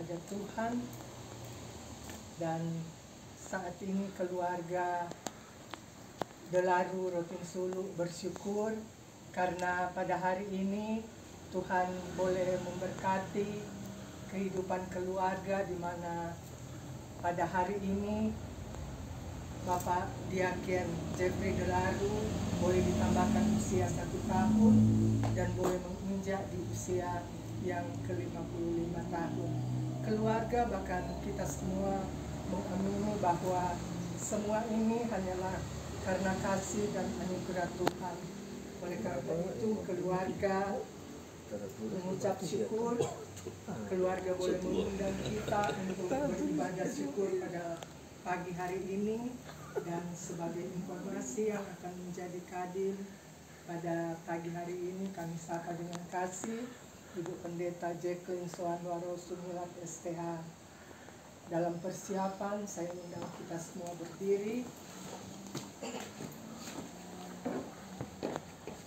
kepada Tuhan. Dan saat ini keluarga Delaru Rotin Sulu bersyukur karena pada hari ini Tuhan boleh memberkati kehidupan keluarga, di mana pada hari ini Bapak Diaken Jeffrey Delaru boleh ditambahkan usia 1 tahun dan boleh menginjak di usia yang ke-55 tahun. Keluarga bahkan kita semua mengamini bahwa semua ini hanyalah karena kasih dan anugerah Tuhan. Oleh karena itu keluarga mengucap syukur, keluarga boleh mengundang kita untuk beribadah syukur pada pagi hari ini. Dan sebagai informasi yang akan menjadi kadim pada pagi hari ini, kami sapa dengan kasih Ibu Pendeta Jacqueline Soanwaro Sumilat STH. Dalam persiapan, saya undang kita semua berdiri.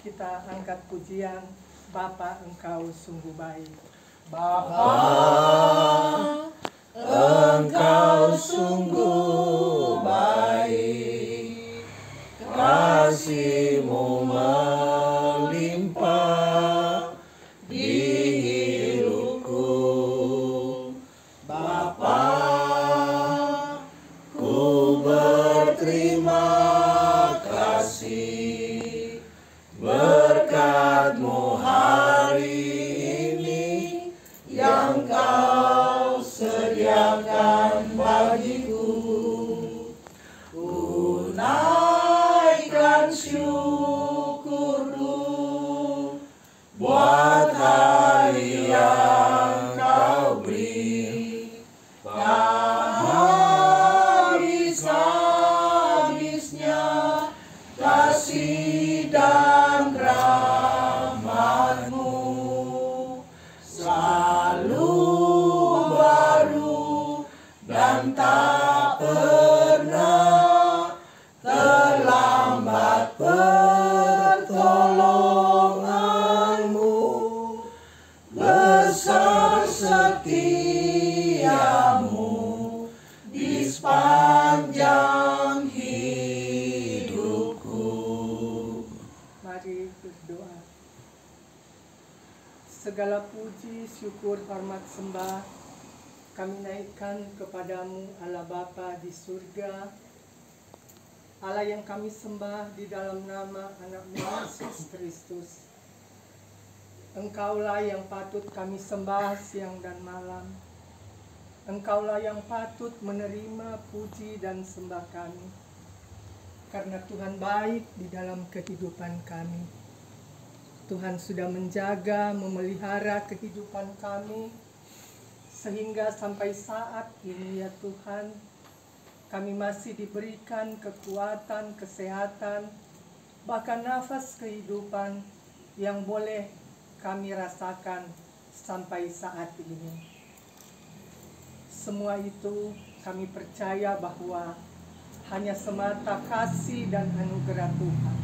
Kita angkat pujian, Bapa Engkau sungguh baik. Bapa, Engkau sungguh baik, kasih-Mu melimpah di hidupku. Bapa, ku berterima kasih berkat-Mu hari ini yang Kau sediakan bagiku. Ku naikkan syukurku buat hari yang Kau beri. Tak habis-habisnya kasih dan rahmat-Mu, selalu baru dan tak pernah terlambat pertolongan-Mu. Besar setia-Mu di sepanjang hidupku. Mari berdoa. Segala puji, syukur, hormat, sembah kami naikkan kepadamu, Allah Bapa di surga, Allah yang kami sembah di dalam nama anak-Mu Yesus Kristus. Engkaulah yang patut kami sembah siang dan malam. Engkaulah yang patut menerima puji dan sembah kami, karena Tuhan baik di dalam kehidupan kami. Tuhan sudah menjaga, memelihara kehidupan kami, sehingga sampai saat ini ya Tuhan, kami masih diberikan kekuatan, kesehatan, bahkan nafas kehidupan yang boleh kami rasakan sampai saat ini. Semua itu kami percaya bahwa hanya semata kasih dan anugerah Tuhan,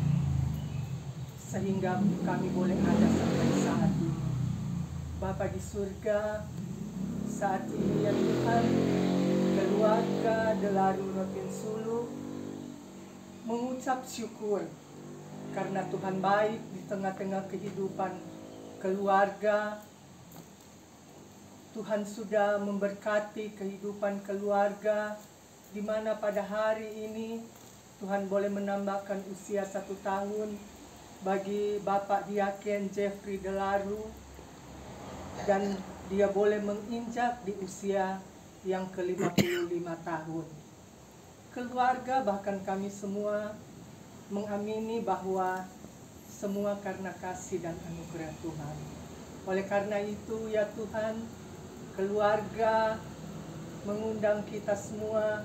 sehingga kami boleh ada sampai saat ini. Bapa di surga, saat ini ya Tuhan, keluarga Delaru Rotin Sulu mengucap syukur karena Tuhan baik di tengah-tengah kehidupan keluarga. Tuhan sudah memberkati kehidupan keluarga, di mana pada hari ini Tuhan boleh menambahkan usia 1 tahun bagi Bapak Diaken Jeffrey Delaru, dan dia boleh menginjak di usia yang ke-55 tahun. Keluarga bahkan kami semua mengamini bahwa semua karena kasih dan anugerah Tuhan. Oleh karena itu ya Tuhan, keluarga mengundang kita semua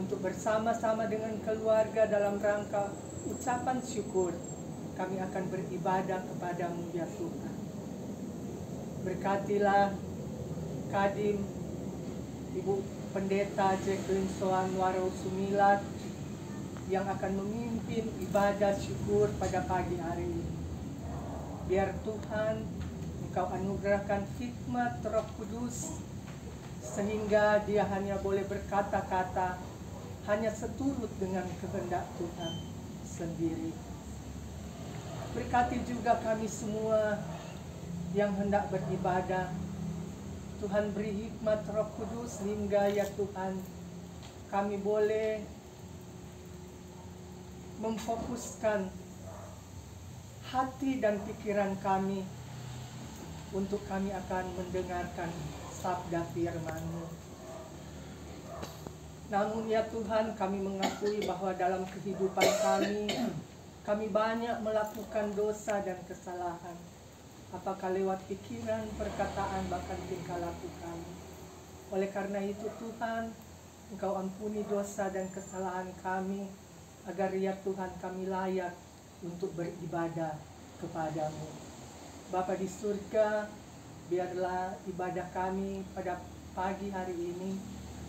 untuk bersama-sama dengan keluarga dalam rangka ucapan syukur. Kami akan beribadah kepadamu ya Tuhan. Berkatilah Kadim Ibu Pendeta Jacqueline Soanwaro Sumilat yang akan memimpin ibadah syukur pada pagi hari ini. Biar Tuhan Engkau anugerahkan hikmat Roh Kudus sehingga dia hanya boleh berkata-kata hanya seturut dengan kehendak Tuhan sendiri. Berkati juga kami semua yang hendak beribadah. Tuhan beri hikmat Roh Kudus sehingga ya Tuhan kami boleh memfokuskan hati dan pikiran kami untuk kami akan mendengarkan sabda firman-Mu. Namun ya Tuhan, kami mengakui bahwa dalam kehidupan kami banyak melakukan dosa dan kesalahan. Apakah lewat pikiran, perkataan, bahkan tingkah laku kami. Oleh karena itu Tuhan, Engkau ampuni dosa dan kesalahan kami, agar ya Tuhan kami layak untuk beribadah kepadamu. Bapa di surga, biarlah ibadah kami pada pagi hari ini,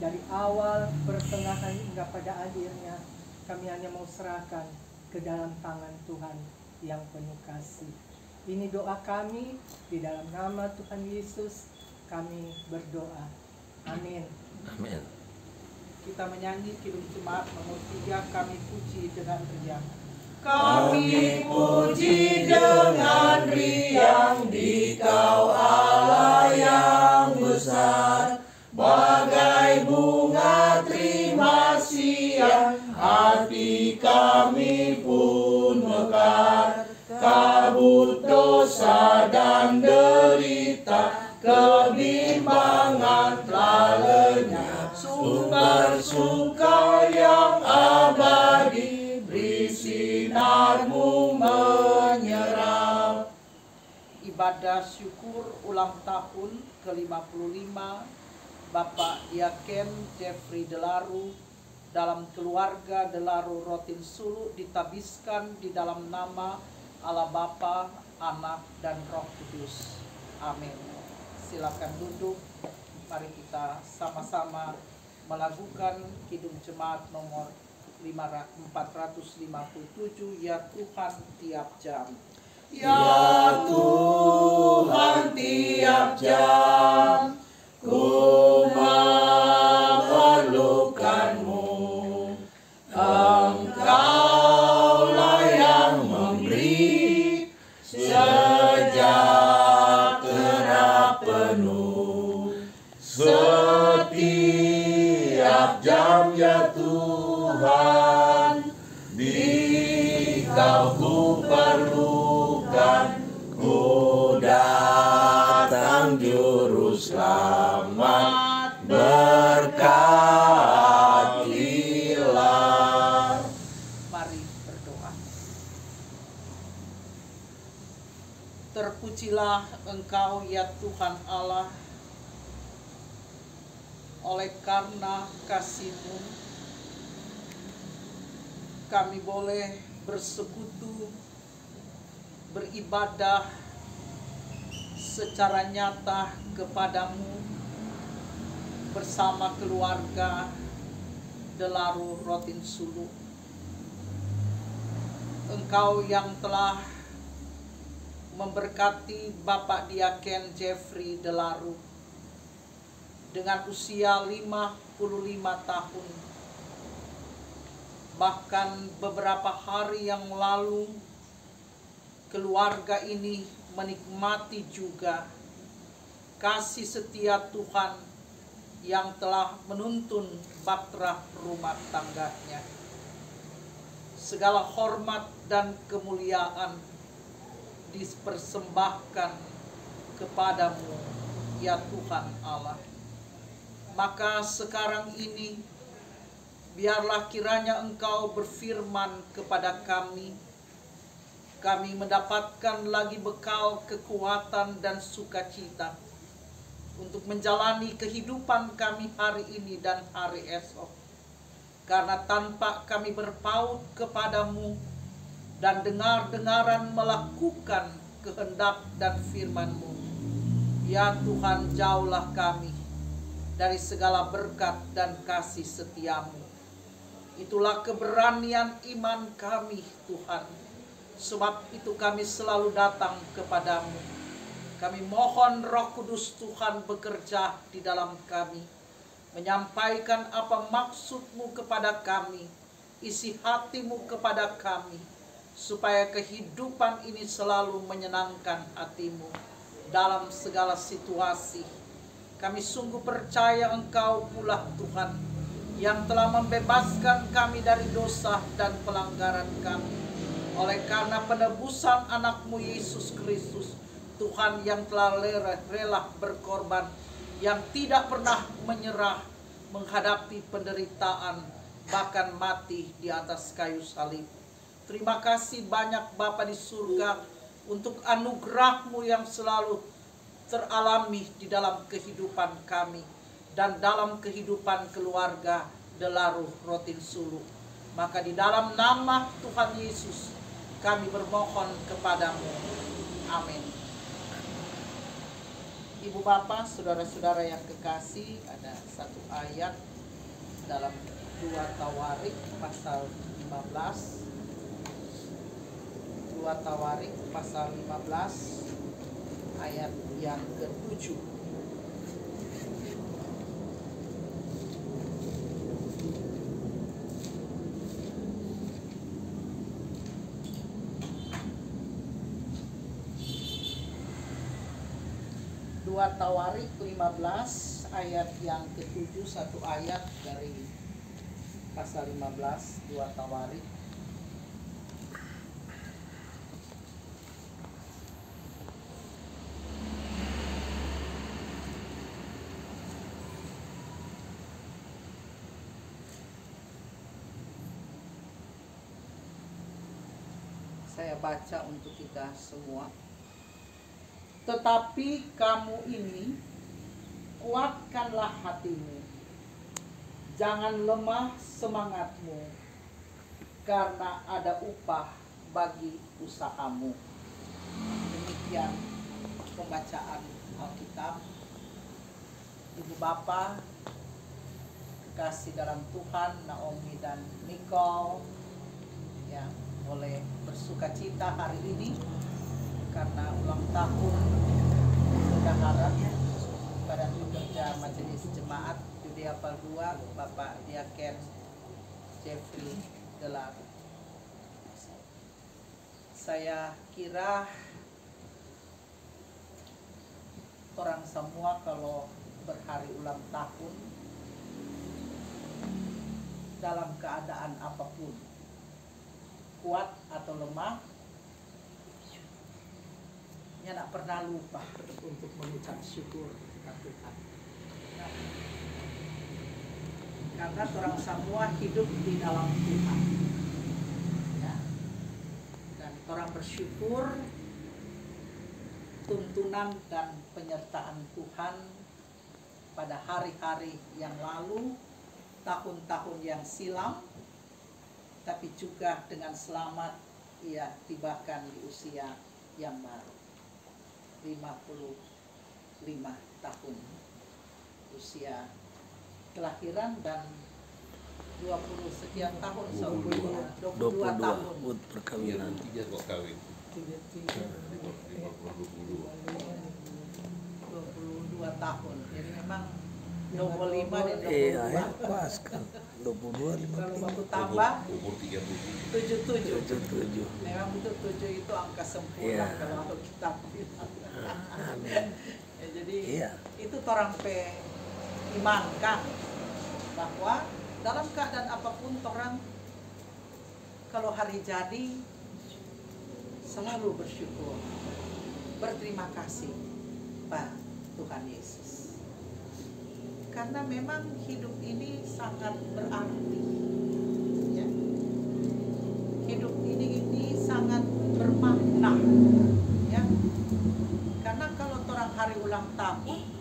dari awal, pertengahan hingga pada akhirnya, kami hanya mau serahkan ke dalam tangan Tuhan yang penuh kasih. Ini doa kami, di dalam nama Tuhan Yesus kami berdoa. Amin. Amin. Kita menyanyi Kidung Jemaat nomor 3, Kami Puji dengan Riang. Kami puji dengan riang Dikau Allah yang besar, bagai bunga terima siang, hati kami pun mekar. Kabut dosa dan derita, kebimbangan telah lenyap. Sumber suka yang abadi, beri sinar-Mu menyerap. Ibadah syukur ulang tahun ke-55 Bapak Diaken Jeffrey Delaru dalam keluarga Delaru Rotin Sulu ditabiskan di dalam nama Allah Bapa, Anak, dan Roh Kudus. Amin. Silakan duduk. Mari kita sama-sama melakukan Kidung Jemaat nomor 457, Ya Tuhan tiap jam. Ya Tuhan tiap jam, ku memerlukan-Mu. Engkaulah yang memberi sejahtera penuh. Setiap jam ya Tuhan, Dikau ku perlukan. Ku datang juru selamat, berkatilah. Mari berdoa. Terpujilah Engkau ya Tuhan Allah, oleh karena kasih-Mu kami boleh bersekutu, beribadah secara nyata kepadamu bersama keluarga Delaru Rotin Sulu. Engkau yang telah memberkati Bapak Diaken Jeffrey Delaru dengan usia 55 tahun. Bahkan beberapa hari yang lalu keluarga ini menikmati juga kasih setia Tuhan yang telah menuntun bahtera rumah tangganya. Segala hormat dan kemuliaan dipersembahkan kepadamu ya Tuhan Allah. Maka sekarang ini biarlah kiranya Engkau berfirman kepada kami. Kami mendapatkan lagi bekal kekuatan dan sukacita untuk menjalani kehidupan kami hari ini dan hari esok. Karena tanpa kami berpaut kepadamu dan dengar-dengaran melakukan kehendak dan firman-Mu, ya Tuhan, jauhlah kami dari segala berkat dan kasih setia-Mu. Itulah keberanian iman kami Tuhan. Sebab itu kami selalu datang kepadamu Kami mohon Roh Kudus Tuhan bekerja di dalam kami, menyampaikan apa maksud-Mu kepada kami, isi hati-Mu kepada kami, supaya kehidupan ini selalu menyenangkan hati-Mu dalam segala situasi. Kami sungguh percaya Engkau pula Tuhan, yang telah membebaskan kami dari dosa dan pelanggaran kami. Oleh karena penebusan anak-Mu Yesus Kristus, Tuhan yang telah rela berkorban, yang tidak pernah menyerah menghadapi penderitaan, bahkan mati di atas kayu salib. Terima kasih banyak Bapa di surga untuk anugerah-Mu yang selalu teralami di dalam kehidupan kami dan dalam kehidupan keluarga Delaru Rotin Sulu. Maka di dalam nama Tuhan Yesus kami bermohon kepadamu. Amin. Ibu bapak, saudara-saudara yang kekasih, ada satu ayat dalam 2 Tawarik pasal 15. 2 Tawarik pasal 15 ayat yang ke-7. Tawarik 15 ayat yang ke-7, satu ayat dari pasal 15 2 Tawarik. Saya baca untuk kita semua. Tetapi kamu ini, kuatkanlah hatimu, jangan lemah semangatmu, karena ada upah bagi usahamu. Demikian pembacaan Alkitab. Ibu Bapa, kekasih dalam Tuhan, Naomi dan Nicole, yang boleh bersuka cita hari ini karena ulang tahun saudara Badan Pekerja Majelis Jemaat Judea Paldua, Bapak Diaken Jeffrey Delaru. Saya kira orang semua kalau berhari ulang tahun dalam keadaan apapun, kuat atau lemah, tidak pernah lupa untuk mengucap syukur kepada Tuhan. Nah, karena orang semua hidup di dalam Tuhan, ya. Dan orang bersyukur tuntunan dan penyertaan Tuhan pada hari-hari yang lalu, tahun-tahun yang silam, tapi juga dengan selamat ia tibakan di usia yang baru. 55 tahun usia kelahiran dan 20 sekian tahun, 22 tahun perkawinan. 3 kok kawin. 22 tahun. Jadi memang 25 dan 22. Iya, pas kan. 22, 50. Kalau waktu tambah Umur 37. 77. Memang betul 7 itu angka sempurna, Iya. kalau kita bilang. Amin. Ya, jadi Iya. itu orang imankan bahwa dalam keadaan apapun orang kalau hari jadi selalu bersyukur, berterima kasih pada Tuhan Yesus. Karena memang hidup ini sangat berarti, ya. Hidup ini sangat bermakna, ya. Karena kalau orang hari ulang tahun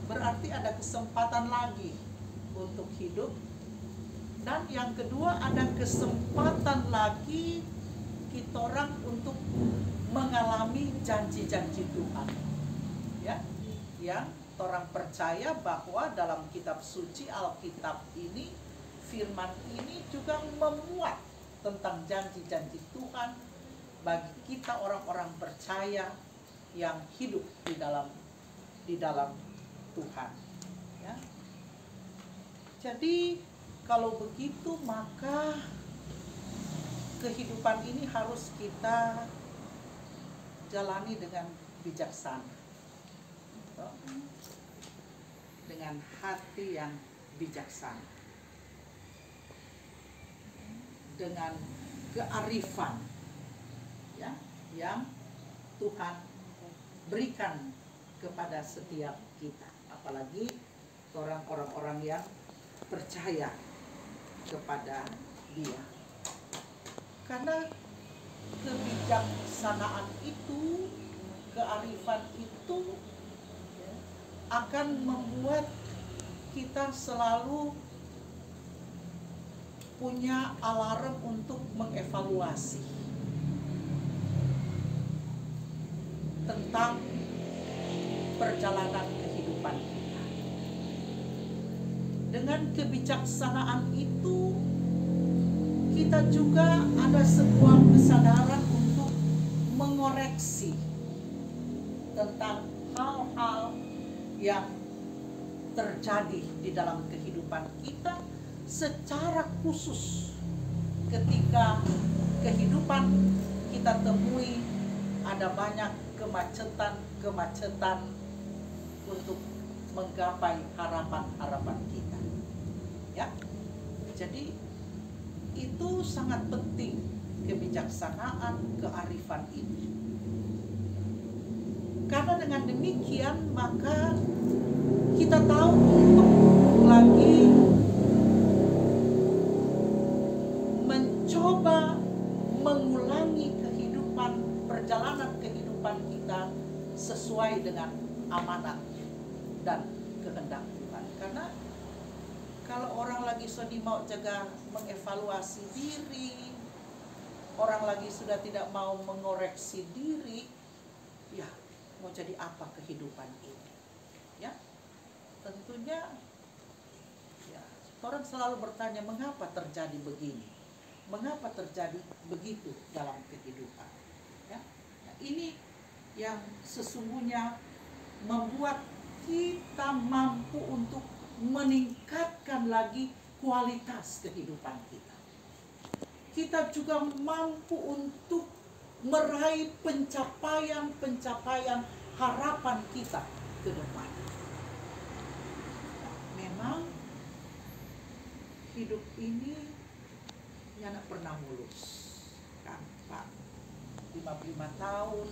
berarti ada kesempatan lagi untuk hidup, dan yang kedua ada kesempatan lagi kita orang untuk mengalami janji-janji Tuhan, ya. Yang orang percaya bahwa dalam kitab suci Alkitab ini, firman ini juga memuat tentang janji-janji Tuhan bagi kita orang-orang percaya yang hidup di dalam Tuhan. Ya. Jadi kalau begitu maka kehidupan ini harus kita jalani dengan bijaksana, dengan hati yang bijaksana, dengan kearifan, ya, yang Tuhan berikan kepada setiap kita, apalagi orang-orang yang percaya kepada Dia. Karena kebijaksanaan itu, kearifan itu akan membuat kita selalu punya alarm untuk mengevaluasi tentang perjalanan kehidupan kita. Dengan kebijaksanaan itu, kita juga ada sebuah kesadaran untuk mengoreksi tentang hal-hal yang terjadi di dalam kehidupan kita, secara khusus ketika kehidupan kita temui ada banyak kemacetan untuk menggapai harapan-harapan kita. Ya. Jadi itu sangat penting, kebijaksanaan, kearifan ini. Karena dengan demikian maka kita tahu untuk lagi mencoba mengulangi perjalanan kehidupan kita sesuai dengan amanat dan kehendak Tuhan. Karena kalau orang lagi sedih mau jaga mengevaluasi diri, orang lagi sudah tidak mau mengoreksi diri, ya mau jadi apa kehidupan ini? Ya, tentunya ya, orang selalu bertanya mengapa terjadi begini, mengapa terjadi begitu dalam kehidupan. Ya, nah, ini yang sesungguhnya membuat kita mampu untuk meningkatkan lagi kualitas kehidupan kita. Kita juga mampu untuk meraih pencapaian harapan kita ke depan. Memang hidup ini tidak pernah mulus. Kan, Pak? 55 tahun,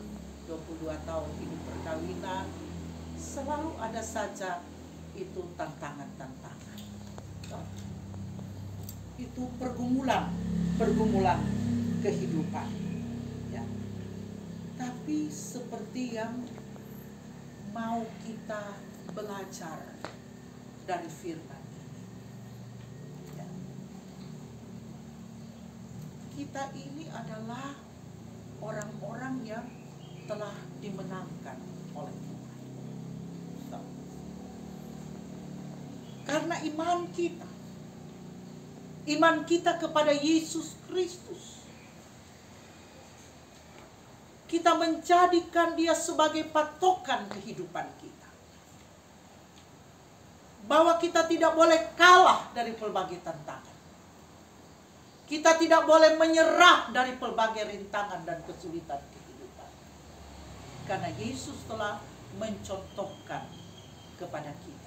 22 tahun hidup perkawinan, selalu ada saja itu tantangan-tantangan. Itu pergumulan kehidupan. Ya. Tapi seperti yang mau kita belajar dari firman ini. Ya. Kita ini adalah orang-orang yang telah dimenangkan oleh Tuhan. Karena iman kita kepada Yesus Kristus, kita menjadikan Dia sebagai patokan kehidupan kita. Bahwa kita tidak boleh kalah dari pelbagai tantangan. Kita tidak boleh menyerah dari pelbagai rintangan dan kesulitan kehidupan. Karena Yesus telah mencontohkan kepada kita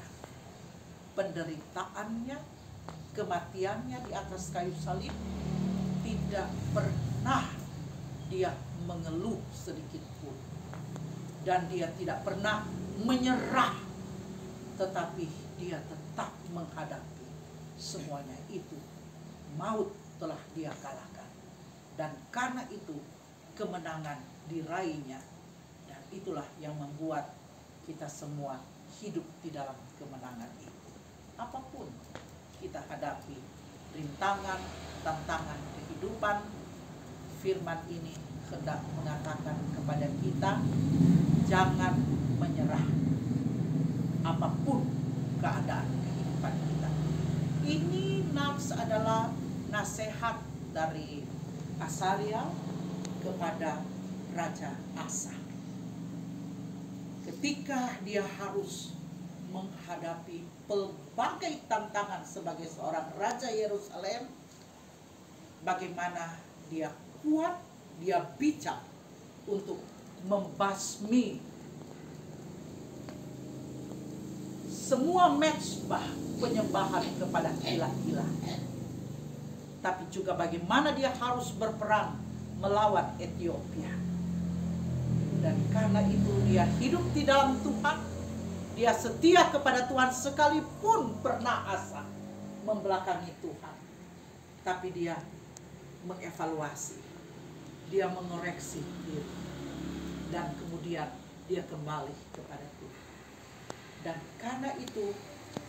penderitaannya, kematiannya di atas kayu salib, tidak pernah Dia mengeluh sedikit pun. Dan Dia tidak pernah menyerah, tetapi Dia tetap menghadapi semuanya itu. Maut telah Dia kalahkan. Dan karena itu kemenangan diraihnya. Dan itulah yang membuat kita semua hidup di dalam kemenangan itu. Apapun kita hadapi, rintangan, tantangan kehidupan, firman ini hendak mengatakan kepada kita, jangan menyerah apapun keadaan kehidupan kita. Ini adalah nasihat dari Asaria kepada Raja Asa. ketika dia harus menghadapi pelbagai tantangan sebagai seorang Raja Yerusalem, bagaimana dia kuat, dia bijak untuk membasmi semua mezbah penyembahan kepada ilah-ilah. Tapi juga bagaimana dia harus berperang melawan Ethiopia. Dan karena itu dia hidup di dalam Tuhan, dia setia kepada Tuhan sekalipun pernah asa membelakangi Tuhan. Tapi dia mengevaluasi, dia mengoreksi diri, dan kemudian dia kembali kepada Tuhan. Dan karena itu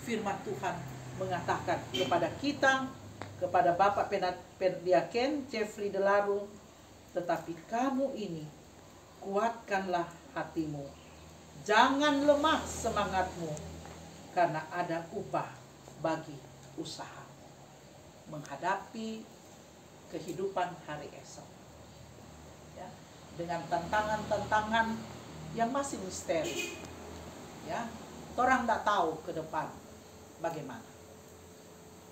firman Tuhan mengatakan kepada kita, kepada Bapak Pendiaken Jeffrey Delaru, tetapi kamu ini kuatkanlah hatimu, jangan lemah semangatmu, karena ada upah bagi usaha menghadapi kehidupan hari esok. Ya, dengan tantangan-tantangan yang masih misteri. Ya, orang tidak tahu ke depan bagaimana.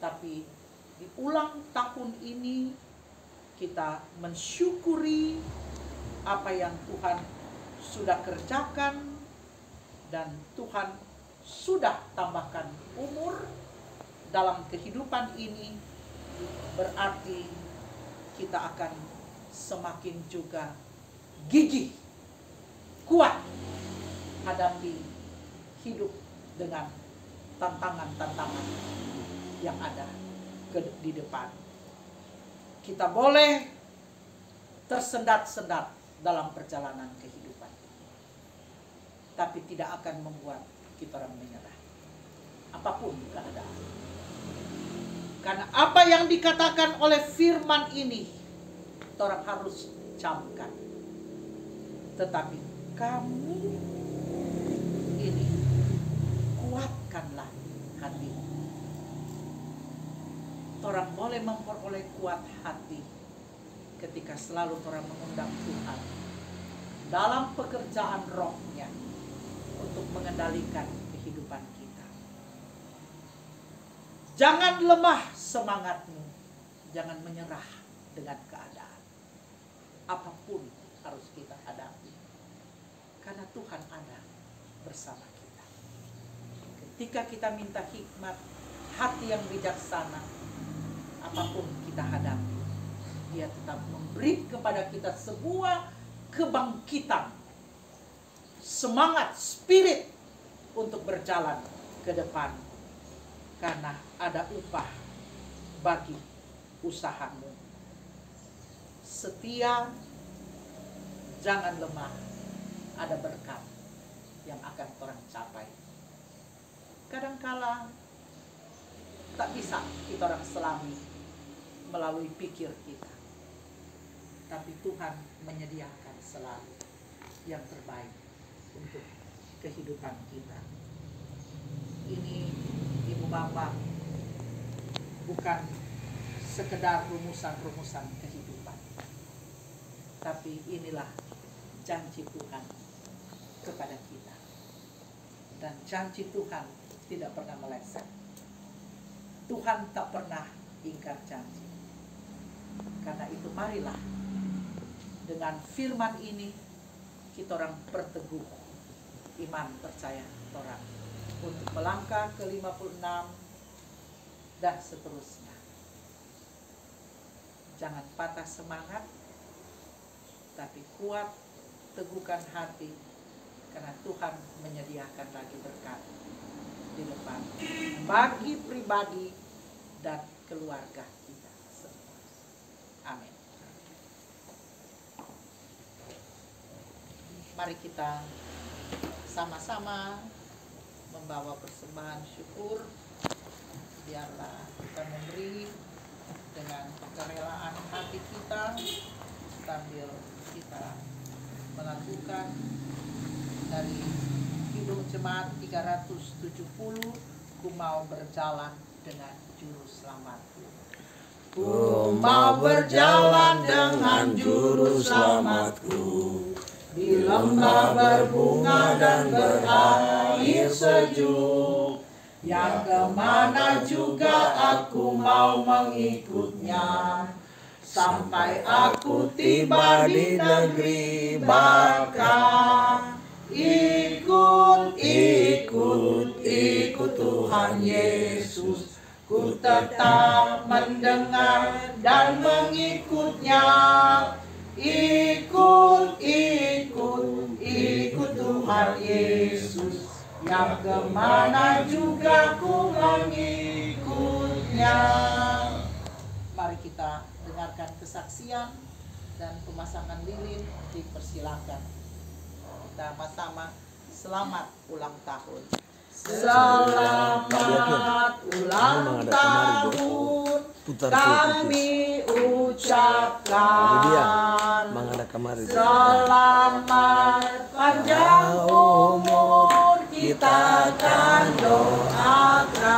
Tapi di ulang tahun ini kita mensyukuri apa yang Tuhan sudah kerjakan, dan Tuhan sudah tambahkan umur dalam kehidupan ini. Berarti kita akan semakin juga gigih, kuat hadapi hidup dengan tantangan-tantangan yang ada di depan. Kita boleh tersendat-sendat dalam perjalanan kehidupan, tapi tidak akan membuat kita orang menyerah apapun keadaan. Karena apa yang dikatakan oleh firman ini, orang harus camkan. Tetapi kamu ini kuatkanlah hatimu. Orang boleh memperoleh kuat hati ketika selalu orang mengundang Tuhan dalam pekerjaan rohnya untuk mengendalikan kehidupan kita. Jangan lemah semangatmu, jangan menyerah dengan keadaan. Apapun harus kita hadapi, karena Tuhan ada bersama kita. Ketika kita minta hikmat, hati yang bijaksana, apapun kita hadapi, Dia tetap memberi kepada kita sebuah kebangkitan, semangat, spirit untuk berjalan ke depan. Karena ada upah bagi usahamu. Setia, jangan lemah, ada berkat yang akan orang capai. Kadangkala tak bisa kita orang selami melalui pikir kita, tapi Tuhan menyediakan selalu yang terbaik untuk kehidupan kita. Ini Ibu Bapak bukan sekedar rumusan-rumusan kehidupan, tapi inilah janji Tuhan kepada kita. Dan janji Tuhan tidak pernah meleset. Tuhan tak pernah ingkar janji. Karena itu marilah dengan firman ini kita orang berteguh iman percaya orang untuk melangkah ke 56 dan seterusnya. Jangan patah semangat, tapi kuat, teguhkan hati, karena Tuhan menyediakan lagi berkat di depan bagi pribadi dan keluarga kita semua. Amin. Mari kita sama-sama membawa persembahan syukur. Biarlah kita memberi dengan kerelaan hati kita, sambil kita melakukan dari Kidung Jemaat 370, ku mau berjalan dengan juru selamatku. Ku mau berjalan dengan juru selamatku, di lembah berbunga dan berair sejuk, yang kemana juga aku mau mengikutnya, sampai aku tiba di negeri baka. Ikut, ikut, ikut Tuhan Yesus, ku tetap mendengar dan mengikutnya. Ikut, ikut, ikut Tuhan Yesus, yang kemana juga ku mengikutnya. Mari kita dengarkan kesaksian dan pemasangan lilin, dipersilakan. Kita sama-sama selamat ulang tahun. Selamat ulang tahun kami ucapkan. Selamat panjang umur kita akan doakan.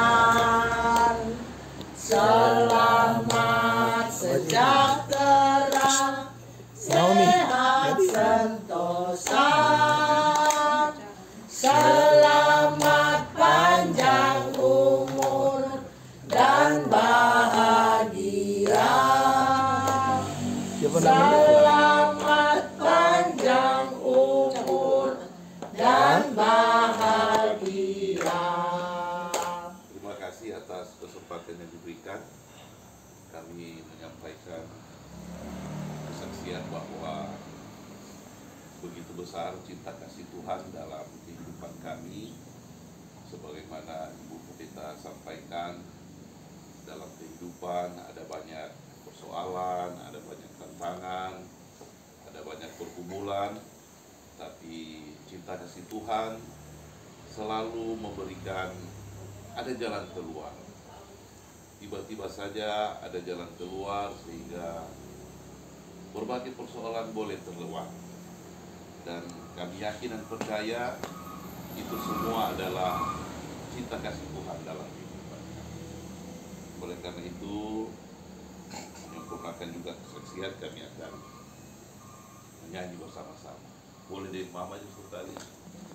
Selamat sejahtera, sehat sentosa. Selamat panjang umur dan bahagia. Selamat panjang umur dan bahagia. Terima kasih atas kesempatan yang diberikan. Kami menyampaikan kesaksian bahwa begitu besar cinta kasih Tuhan dalam kehidupan kami, sebagaimana Ibu Pendeta sampaikan. Dalam kehidupan ada banyak persoalan, ada banyak tantangan, ada banyak pergumulan, tapi cinta kasih Tuhan selalu memberikan ada jalan keluar. Tiba-tiba saja ada jalan keluar sehingga berbagai persoalan boleh terlewat. Dan kami yakin dan percaya itu semua adalah cinta kasih Tuhan dalam kehidupan. Oleh karena itu, menyempurnakan juga kesaksian, kami akan menyanyi bersama-sama. Boleh dari Mama justru tadi.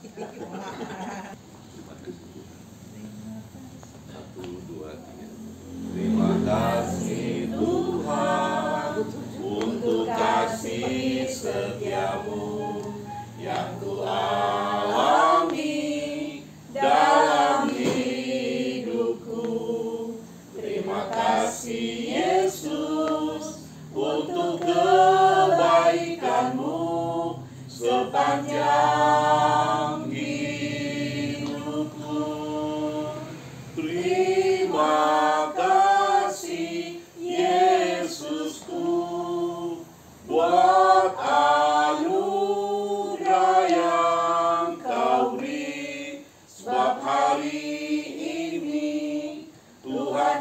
Terima kasih Tuhan. 1, 2, 3. Terima kasih Tuhan untuk kasih setiamu yang ku alami dalam hidupku. Terima kasih Yesus untuk kebaikanmu sepanjang hidupku. Terima kasih Yesusku buat anugerah yang kau beri, sebab hari ini Tuhan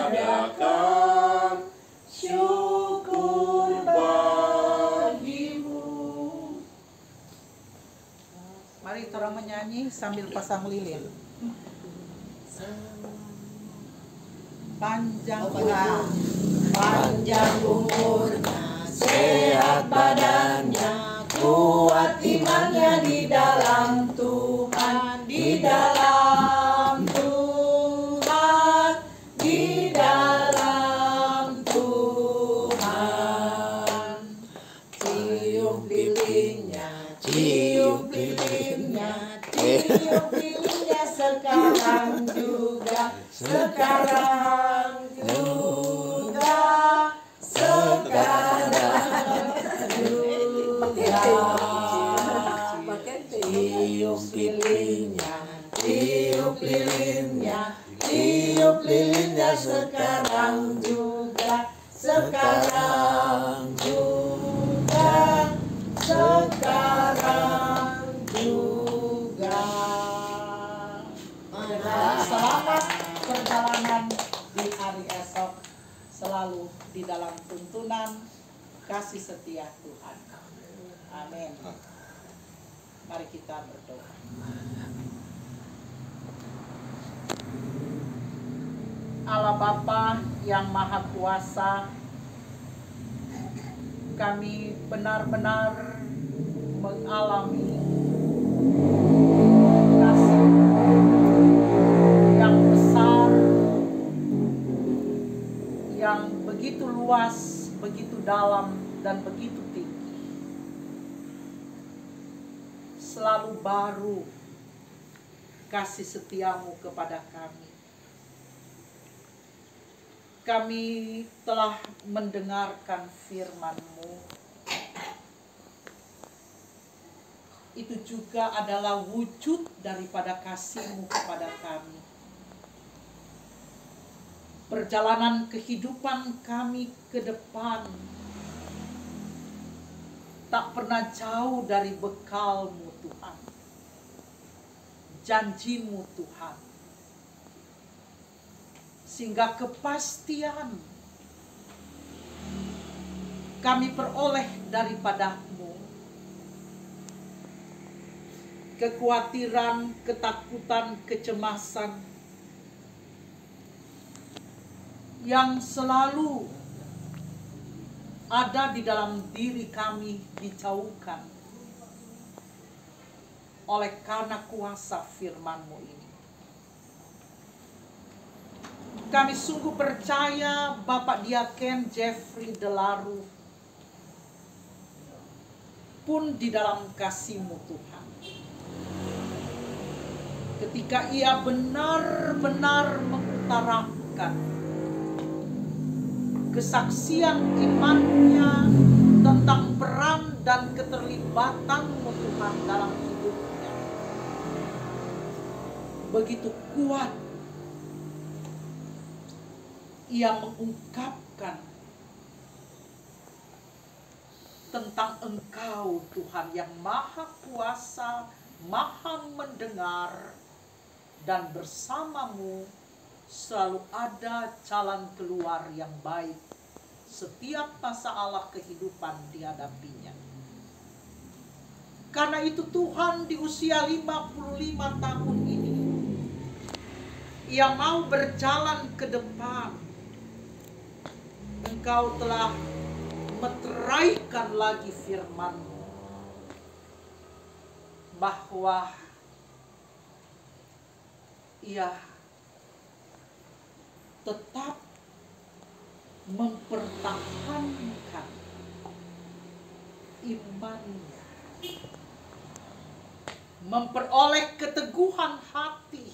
adakan syukur bagimu. Mari kita menyanyi sambil pasang lilin. Panjang umur, panjang umurnya, sehat badannya, kuat imannya di dalam Tuhan, di dalam Tuhan, di dalam Tuhan. Tiup lilinnya, tiup lilinnya, tiup lilinnya sekarang juga, sekarang juga, sekarang juga. Tiup lilinnya, tiup lilinnya, tiup lilinnya sekarang juga, sekarang juga, sekarang juga. Selamat perjalanan di hari esok, selalu di dalam tuntunan kasih setia Tuhan. Amin. Mari kita berdoa. Allah Bapa yang Maha Kuasa, kami benar-benar mengalami kasih yang besar, yang begitu luas, begitu dalam, dan begitu tinggi. Selalu baru kasih setiamu kepada kami. Kami telah mendengarkan firman-Mu. Itu juga adalah wujud daripada kasih-Mu kepada kami. Perjalanan kehidupan kami ke depan tak pernah jauh dari bekal-Mu, Tuhan. Janji-Mu, Tuhan. Sehingga kepastian kami peroleh daripada-Mu. Kekhawatiran, ketakutan, kecemasan yang selalu ada di dalam diri kami dijauhkan oleh karena kuasa firman-Mu ini. Kami sungguh percaya Bapak Diaken Jeffrey Delaru pun di dalam kasih-Mu, Tuhan. Ketika ia benar-benar mengutarakan kesaksian imannya tentang peran dan keterlibatan-Mu, Tuhan, dalam hidupnya, begitu kuat ia mengungkapkan tentang Engkau, Tuhan, yang maha kuasa, maha mendengar, dan bersama-Mu selalu ada jalan keluar yang baik setiap masalah kehidupan dihadapinya. Karena itu Tuhan, di usia 55 tahun ini, ia mau berjalan ke depan. Engkau telah meteraikan lagi firman-Mu bahwa ia tetap mempertahankan imannya, memperoleh keteguhan hati,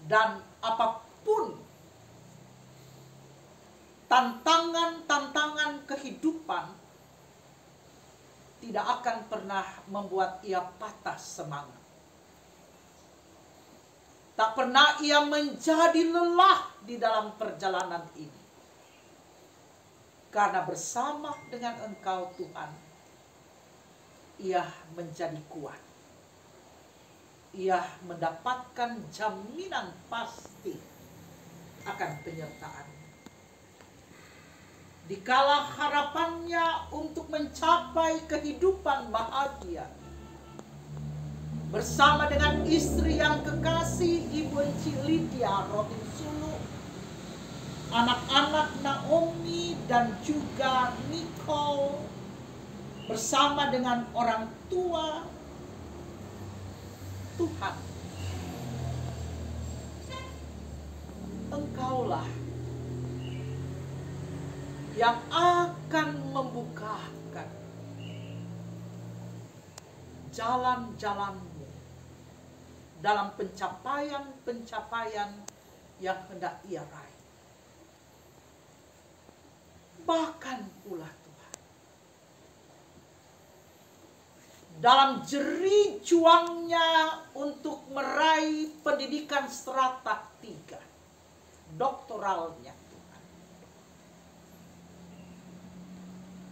dan apapun tantangan-tantangan kehidupan tidak akan pernah membuat ia patah semangat. Tak pernah ia menjadi lelah di dalam perjalanan ini. Karena bersama dengan Engkau, Tuhan, ia menjadi kuat. Ia mendapatkan jaminan pasti akan penyertaan. Dikala harapannya untuk mencapai kehidupan bahagia bersama dengan istri yang kekasih, Ibu Enci Lydia Rotinsulu, anak-anak Naomi dan juga Nicole, bersama dengan orang tua, Tuhan, Engkaulah yang akan membukakan jalan-jalan-Mu dalam pencapaian-pencapaian yang hendak ia raih. Bahkan pula Tuhan, dalam jerih juangnya untuk meraih pendidikan strata 3, doktoralnya,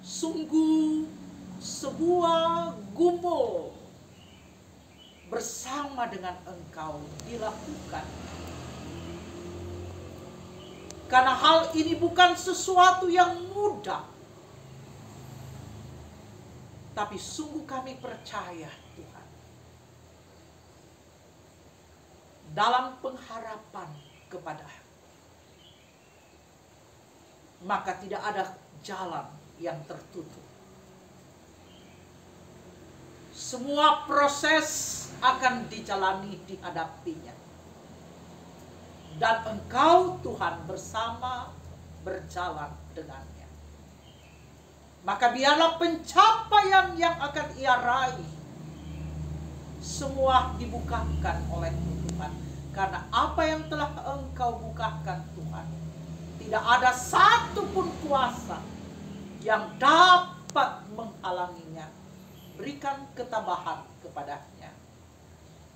sungguh sebuah gumul bersama dengan Engkau dilakukan. Karena hal ini bukan sesuatu yang mudah. Tapi sungguh kami percaya, Tuhan, dalam pengharapan kepada, maka tidak ada jalan yang tertutup. Semua proses akan dijalani, dihadapinya. Dan Engkau Tuhan bersama berjalan dengannya. Maka biarlah pencapaian yang akan ia raih semua dibukakan oleh Tuhan. Karena apa yang telah Engkau bukakan Tuhan, tidak ada satupun kuasa yang dapat menghalanginya. Berikan ketabahan kepadanya,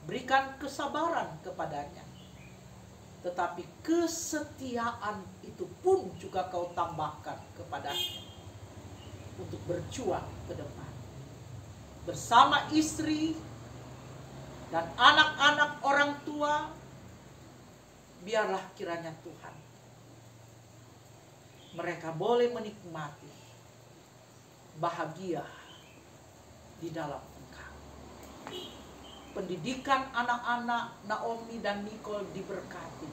berikan kesabaran kepadanya. Tetapi kesetiaan itu pun juga Kau tambahkan kepadanya untuk berjuang ke depan. Bersama istri dan anak-anak orang tua, biarlah kiranya Tuhan, mereka boleh menikmati bahagia di dalam Engkau. Pendidikan anak-anak Naomi dan Nicole diberkati.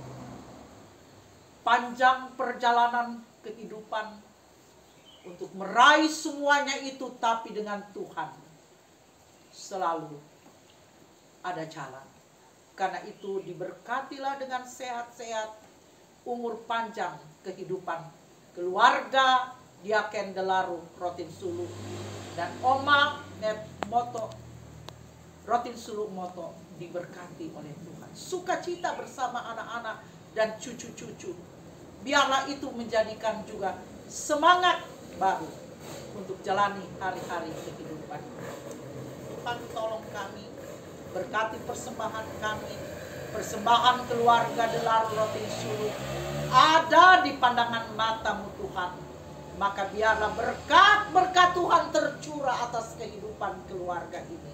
Panjang perjalanan kehidupan untuk meraih semuanya itu, tapi dengan Tuhan selalu ada jalan. Karena itu diberkatilah dengan sehat-sehat, umur panjang kehidupan keluarga Diaken Delaru Rotin Sulu dan Oma Net Moto Rotin Sulu Moto diberkati oleh Tuhan. Sukacita bersama anak-anak dan cucu-cucu. Biarlah itu menjadikan juga semangat baru untuk jalani hari-hari kehidupan. Tuhan tolong kami, berkati persembahan kami, persembahan keluarga Delaru Rotin Sulu ada di pandangan mata-Mu Tuhan. Maka biarlah berkat Tuhan tercurah atas kehidupan keluarga ini.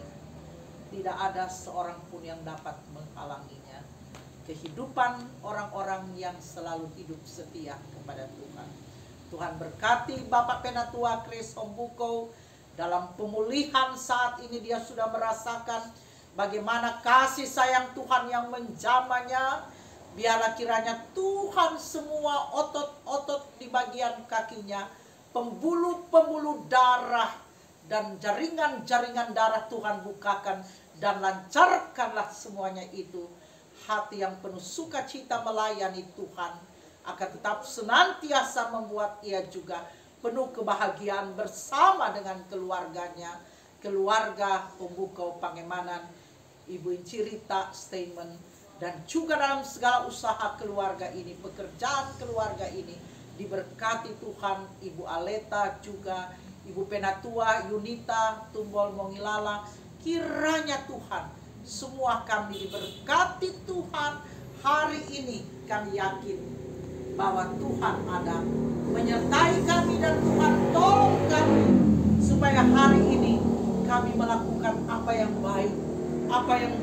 Tidak ada seorang pun yang dapat menghalanginya. Kehidupan orang-orang yang selalu hidup setia kepada Tuhan. Tuhan berkati Bapak Penatua Chris Ombuko dalam pemulihan saat ini. Dia sudah merasakan bagaimana kasih sayang Tuhan yang menjamahnya. Biarlah kiranya Tuhan semua otot-otot di bagian kakinya, pembuluh-pembuluh darah dan jaringan-jaringan darah Tuhan bukakan dan lancarkanlah semuanya itu. Hati yang penuh sukacita melayani Tuhan akan tetap senantiasa membuat ia juga penuh kebahagiaan bersama dengan keluarganya, keluarga Ombuko Pangemanan, Ibu Incirita Statement, dan juga dalam segala usaha keluarga ini, pekerjaan keluarga ini diberkati Tuhan. Ibu Aleta juga, Ibu Penatua Yunita Tumbol Mongilala, kiranya Tuhan semua kami diberkati Tuhan. Hari ini kami yakin bahwa Tuhan ada menyertai kami dan Tuhan tolong kami supaya hari ini kami melakukan apa yang baik, apa yang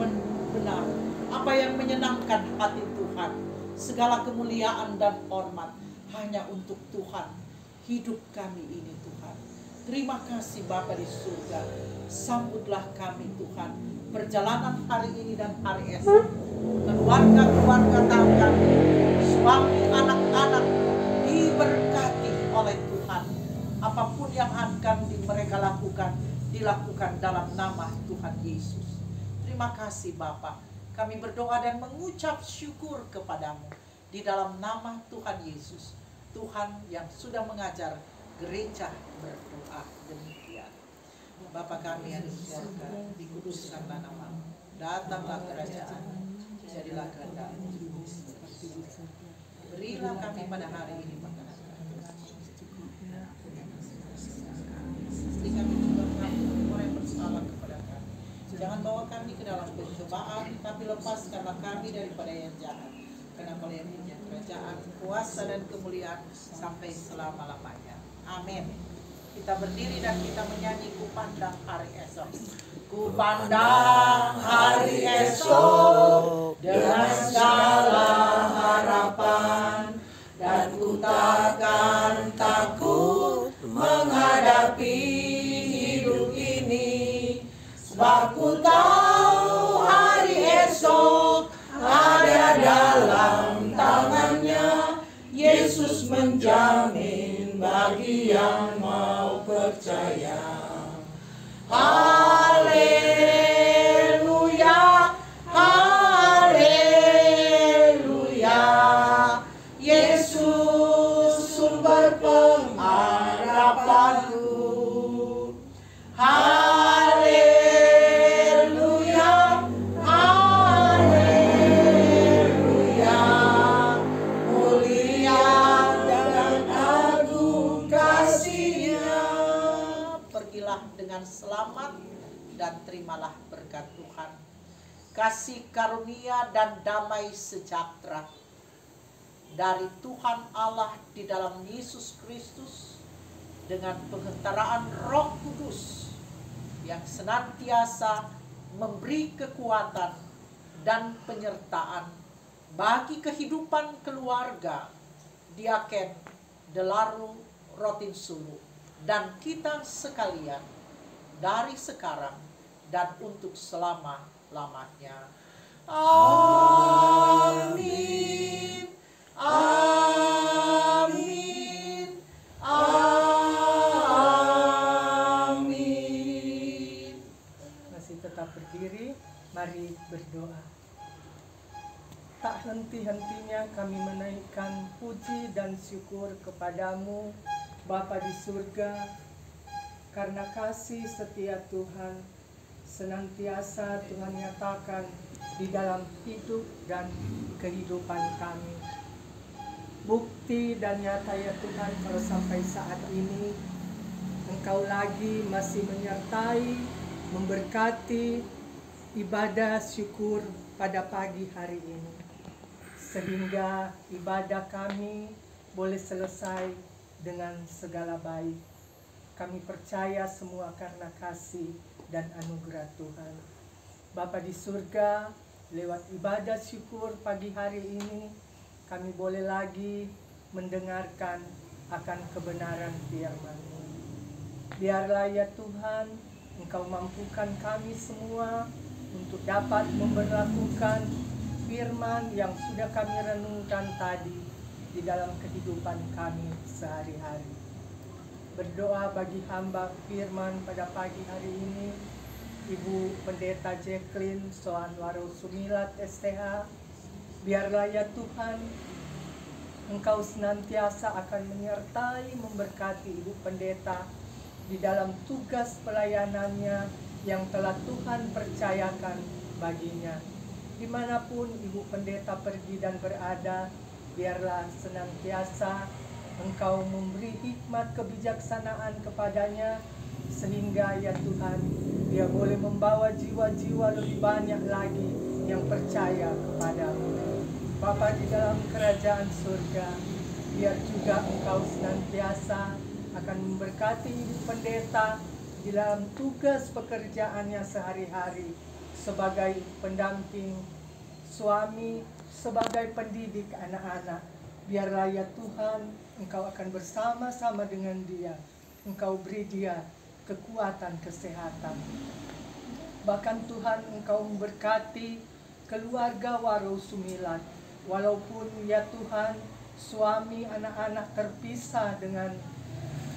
benar, apa yang menyenangkan hati Tuhan. Segala kemuliaan dan hormat hanya untuk Tuhan. Hidup kami ini Tuhan. Terima kasih Bapa di surga. Sambutlah kami Tuhan. Perjalanan hari ini dan hari esok. Keluarga-keluarga kami, suami, anak-anak diberkati oleh Tuhan. Apapun yang akan mereka lakukan, dilakukan dalam nama Tuhan Yesus. Terima kasih Bapa. Kami berdoa dan mengucap syukur kepadamu di dalam nama Tuhan Yesus. Tuhan yang sudah mengajar gereja berdoa demikian. Bapa kami yang di surga, dikuduskanlah namamu. Datanglah kerajaan, jadilah kehendak-Mu. Berilah kami pada hari ini makanan kami. Pasti kami juga mengampuni orang yang bersalah kepada kami. Jangan bawa kami ke dalam pencobaan, tapi lepaskanlah kami daripada yang jahat. Karena Kau yang punya kerajaan, kuasa dan kemuliaan sampai selama-lamanya. Amin. Kita berdiri dan kita menyanyi Ku Pandang Hari Esok. Ku pandang hari esok dengan segala harapan, dan ku takkan takut menghadapi hidup ini. Sebab ku tahu hari esok ada dalam tangannya. Yesus menjamin bagi yang mau percaya. Haleluya. terimalah berkat Tuhan, kasih karunia dan damai sejahtera dari Tuhan Allah di dalam Yesus Kristus dengan penggentaraan Roh Kudus yang senantiasa memberi kekuatan dan penyertaan bagi kehidupan keluarga Diaken Delaru Rotinsulu dan kita sekalian dari sekarang dan untuk selama-lamanya. Amin. Amin. Amin. Masih tetap berdiri, mari berdoa. Tak henti-hentinya kami menaikkan puji dan syukur kepadamu, Bapa di surga, karena kasih setia Tuhan senantiasa Tuhan nyatakan di dalam hidup dan kehidupan kami. Bukti dan nyata ya Tuhan, kalau sampai saat ini Engkau lagi masih menyertai, memberkati ibadah syukur pada pagi hari ini, sehingga ibadah kami boleh selesai dengan segala baik. Kami percaya semua karena kasih dan anugerah Tuhan. Bapa di surga, lewat ibadah syukur pagi hari ini, kami boleh lagi mendengarkan akan kebenaran firman-Mu. Biarlah ya Tuhan, Engkau mampukan kami semua untuk dapat memberlakukan firman yang sudah kami renungkan tadi di dalam kehidupan kami sehari-hari. Berdoa bagi hamba firman pada pagi hari ini, Ibu Pendeta Jacqueline Soanwaro Sumilat STH. Biarlah ya Tuhan, Engkau senantiasa akan menyertai, memberkati Ibu Pendeta di dalam tugas pelayanannya yang telah Tuhan percayakan baginya. Dimanapun Ibu Pendeta pergi dan berada, biarlah senantiasa Engkau memberi hikmat kebijaksanaan kepadanya, sehingga ya Tuhan, dia boleh membawa jiwa-jiwa lebih banyak lagi yang percaya kepadamu. Bapa di dalam kerajaan surga, biar juga Engkau senantiasa akan memberkati Ibu Pendeta di dalam tugas pekerjaannya sehari-hari sebagai pendamping suami, sebagai pendidik anak-anak. Biarlah ya Tuhan, Engkau akan bersama-sama dengan dia. Engkau beri dia kekuatan, kesehatan. Bahkan Tuhan, Engkau memberkati keluarga Waro Sumilat. Walaupun ya Tuhan, suami anak-anak terpisah dengan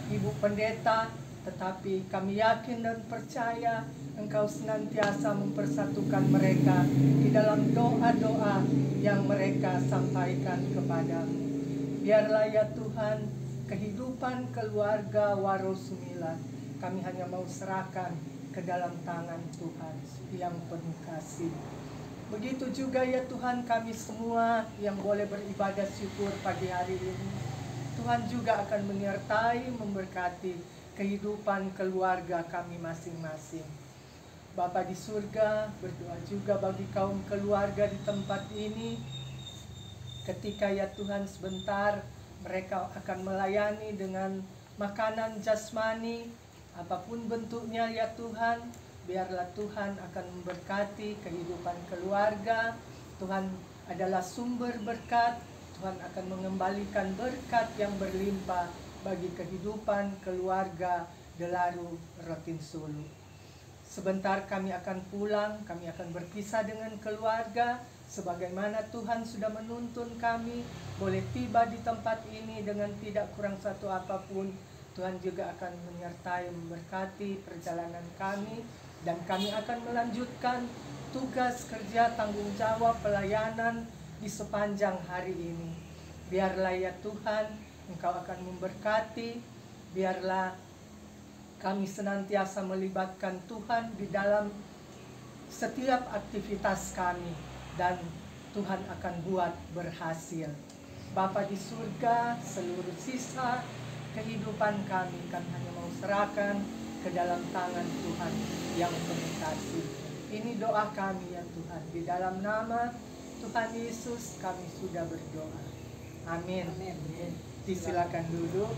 Ibu Pendeta, tetapi kami yakin dan percaya Engkau senantiasa mempersatukan mereka di dalam doa-doa yang mereka sampaikan kepadamu. Biarlah ya Tuhan, kehidupan keluarga Waro Sumilat kami hanya mau serahkan ke dalam tangan Tuhan yang penuh kasih. Begitu juga ya Tuhan, kami semua yang boleh beribadah syukur pagi hari ini, Tuhan juga akan menyertai, memberkati kehidupan keluarga kami masing-masing. Bapa di surga, berdoa juga bagi kaum keluarga di tempat ini. Ketika ya Tuhan sebentar mereka akan melayani dengan makanan jasmani, apapun bentuknya ya Tuhan, biarlah Tuhan akan memberkati kehidupan keluarga. Tuhan adalah sumber berkat. Tuhan akan mengembalikan berkat yang berlimpah bagi kehidupan keluarga Delaru Rotinsulu. Sebentar kami akan pulang, kami akan berpisah dengan keluarga, sebagaimana Tuhan sudah menuntun kami, boleh tiba di tempat ini dengan tidak kurang satu apapun. Tuhan juga akan menyertai, memberkati perjalanan kami, dan kami akan melanjutkan tugas kerja, tanggung jawab, pelayanan di sepanjang hari ini. Biarlah ya Tuhan, Engkau akan memberkati, biarlah kami senantiasa melibatkan Tuhan di dalam setiap aktivitas kami, dan Tuhan akan buat berhasil. Bapa di surga, seluruh sisa kehidupan kami hanya mau serahkan ke dalam tangan Tuhan yang penuh kasih. Ini doa kami ya Tuhan. Di dalam nama Tuhan Yesus kami sudah berdoa. Amin. Disilakan duduk.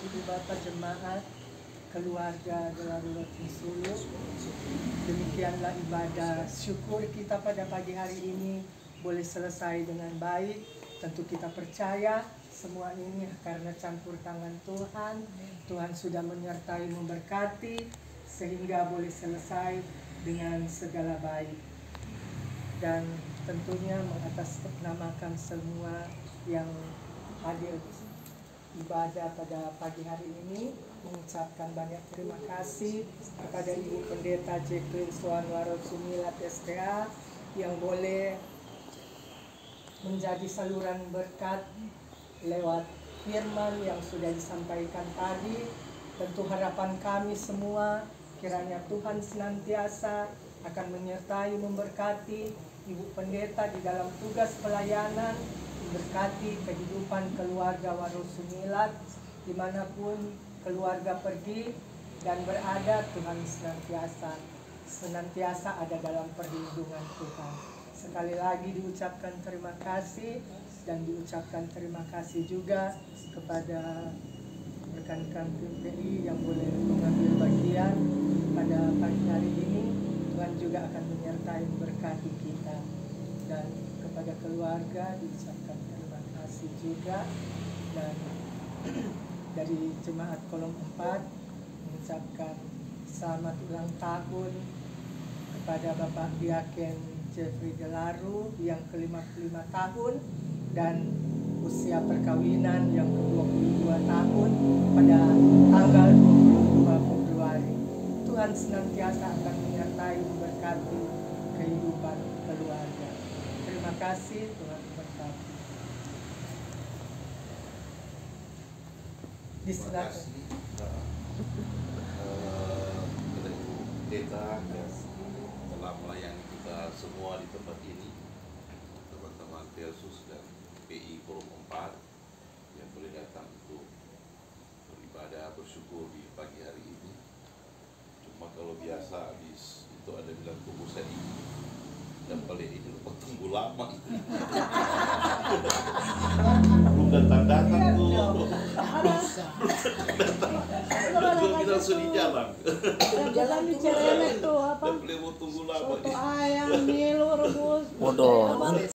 Ibu Bapak Jemaat, keluarga Delaru Roti Sulu, demikianlah ibadah syukur kita pada pagi hari ini boleh selesai dengan baik. Tentu kita percaya semua ini karena campur tangan Tuhan. Tuhan sudah menyertai memberkati sehingga boleh selesai dengan segala baik. Dan tentunya mengatasnamakan semua yang hadir ibadah pada pagi hari ini, mengucapkan banyak terima kasih kepada Ibu Pendeta Jacqueline Soanwaro Sumilat STA yang boleh menjadi saluran berkat lewat firman yang sudah disampaikan tadi. Tentu harapan kami semua kiranya Tuhan senantiasa akan menyertai memberkati Ibu Pendeta di dalam tugas pelayanan, memberkati kehidupan keluarga Waro Sumilat dimanapun keluarga pergi dan berada. Tuhan senantiasa ada dalam perlindungan Tuhan. Sekali lagi diucapkan terima kasih, dan diucapkan terima kasih juga kepada rekan-rekan PPI yang boleh mengambil bagian pada pagi hari ini. Tuhan juga akan menyertai memberkati kita, dan kepada keluarga diucapkan terima kasih juga. Dan dari Jemaat Kolom 4 mengucapkan selamat ulang tahun kepada Bapak Diaken Jeffrey Delaru yang ke-55 tahun dan usia perkawinan yang ke-22 tahun pada tanggal 22 Februari. Tuhan senantiasa akan menyertai memberkati kehidupan keluarga. Terima kasih, Tuhan memberkati. Terima kasih kepada Ibu Pendeta yang telah melayani kita semua di tempat ini, teman-teman Persus dan PI Forum 4 yang boleh datang untuk beribadah bersyukur di pagi hari ini. Cuma kalau biasa habis itu ada bilang tunggu saya ini, dan paling ini lupa tunggu lama ini. Belum datang-datang tuh. Kita langsung di jalan. Jalan di Ciremet tuh apa? Dan beliau mau tunggu lama. Soto ayam, mie, rebus. Bodoh.